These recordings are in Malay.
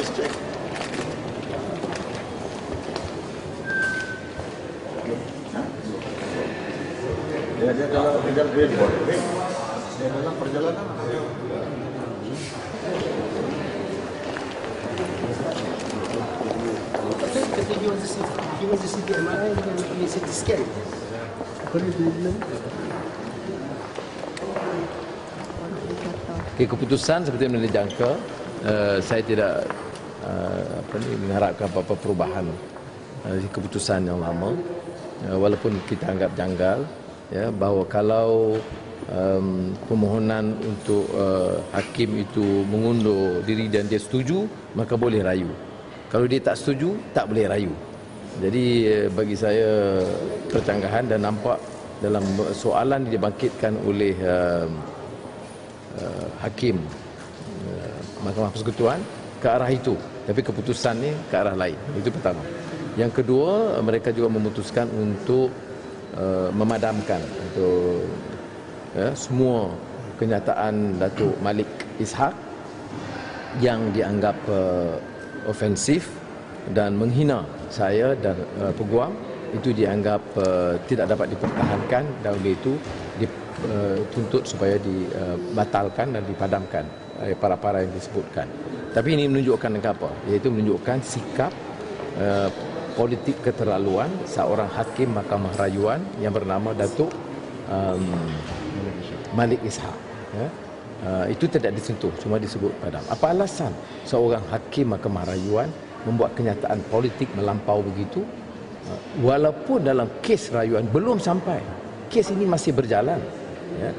just check. Dia kalau tinggal billboard, dia dalam perjalanan. Kata he was a city MRI dengan CT scan. Keputusan seperti yang dijangka, saya tidak mengharapkan apa-apa perubahan keputusan yang lama, walaupun kita anggap janggal, ya, bahawa kalau permohonan untuk hakim itu mengundur diri dan dia setuju, maka boleh rayu. Kalau dia tak setuju, tak boleh rayu. Jadi bagi saya percanggahan dan nampak dalam soalan dibangkitkan oleh hakim Mahkamah Persekutuan ke arah itu, tapi keputusan ni ke arah lain. Itu pertama. Yang kedua, mereka juga memutuskan untuk memadamkan untuk semua kenyataan Datuk Malik Ishak yang dianggap ofensif dan menghina saya dan peguam. Itu dianggap tidak dapat dipertahankan dan oleh itu dituntut supaya dibatalkan dan dipadamkan para-para yang disebutkan. Tapi ini menunjukkan apa? Iaitu menunjukkan sikap politik keterlaluan seorang hakim Mahkamah Rayuan yang bernama Datuk Malik Ishak. Ya? Itu tidak disentuh, cuma disebut padam. Apa alasan seorang hakim Mahkamah Rayuan membuat kenyataan politik melampau begitu? Walaupun dalam kes rayuan belum sampai, kes ini masih berjalan, ya,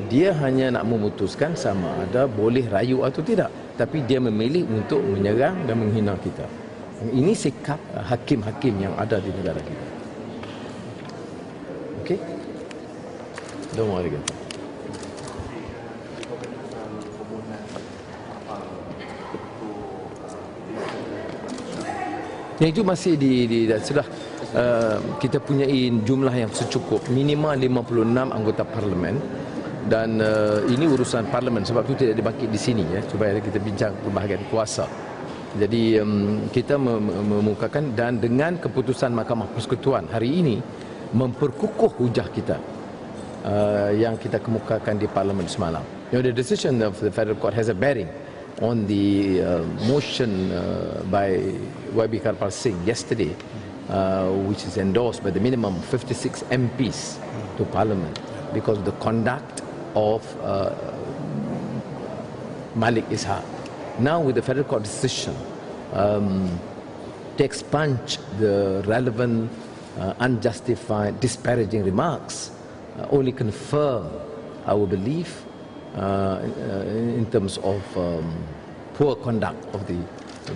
dia hanya nak memutuskan sama ada boleh rayu atau tidak, tapi dia memilih untuk menyerang dan menghina kita. Ini sikap hakim-hakim yang ada di negara kita. Okey, don't worry. Yang itu masih sudah kita punyai jumlah yang secukup, minimal 56 anggota parlimen, dan ini urusan parlimen, sebab itu tidak dibangkit di sini, ya, supaya kita bincang pembahagian kuasa. Jadi kita memukakan, dan dengan keputusan Mahkamah Persekutuan hari ini memperkukuh hujah kita yang kita kemukakan di parlimen semalam. You know, the decision of the Federal Court has a bearing on the motion by YB Karpal Singh yesterday, which is endorsed by the minimum 56 MPs to Parliament because of the conduct of Malik Ishak. Now with the Federal Court decision to expunge the relevant unjustified disparaging remarks only confirm our belief in terms of poor conduct of the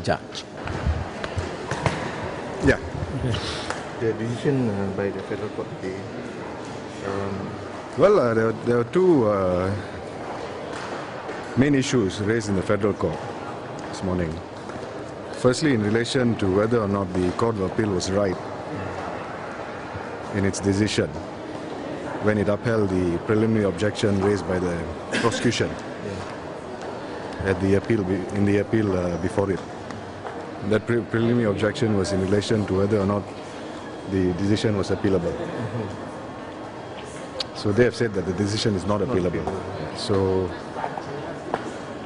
judge. Yeah. The decision by the Federal Court today. There are two main issues raised in the Federal Court this morning. Firstly, in relation to whether or not the Court of Appeal was right in its decision when it upheld the preliminary objection raised by the prosecution at the appeal before it. That preliminary objection was in relation to whether or not the decision was appealable. So they have said that the decision is not appealable. So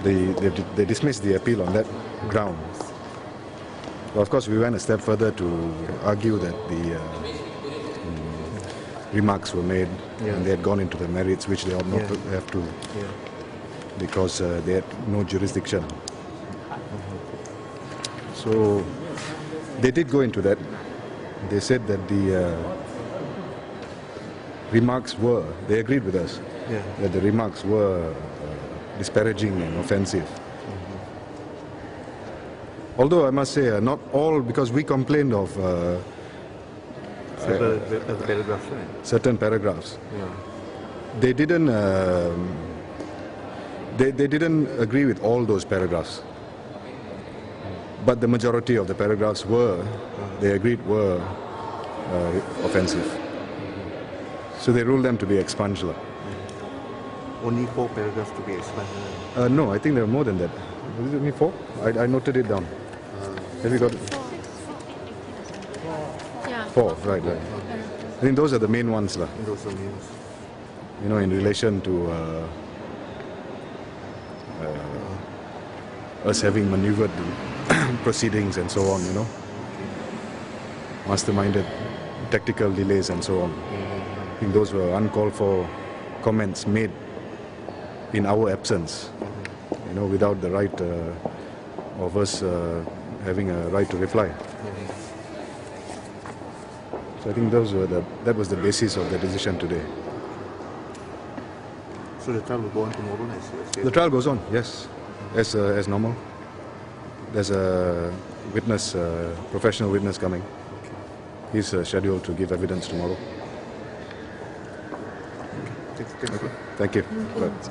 they dismissed the appeal on that ground. Well, of course, we went a step further to argue that the remarks were made and they had gone into the merits, which they ought not to have to, because they had no jurisdiction. So they did go into that. They said that the remarks were, they agreed with us, that the remarks were disparaging and offensive. Although I must say, not all, because we complained of certain paragraphs. They didn't agree with all those paragraphs. But the majority of the paragraphs were, they agreed, were offensive. So they ruled them to be expunged. Only 4 paragraphs to be expunged? No, I think there are more than that. Was it only 4? I noted it down. Have you got Yeah. 4? Right. I think those are the main ones, lah. Those are names. You know, in relation to us having maneuvered the proceedings and so on, you know, masterminded tactical delays and so on. I think those were uncalled for comments made in our absence, you know, without the right of us having a right to reply. So I think that was the basis of the decision today. So the trial will go on tomorrow, The trial goes on, yes, as normal. There's a witness, professional witness coming. He's scheduled to give evidence tomorrow. Thank you. Thank you. Right.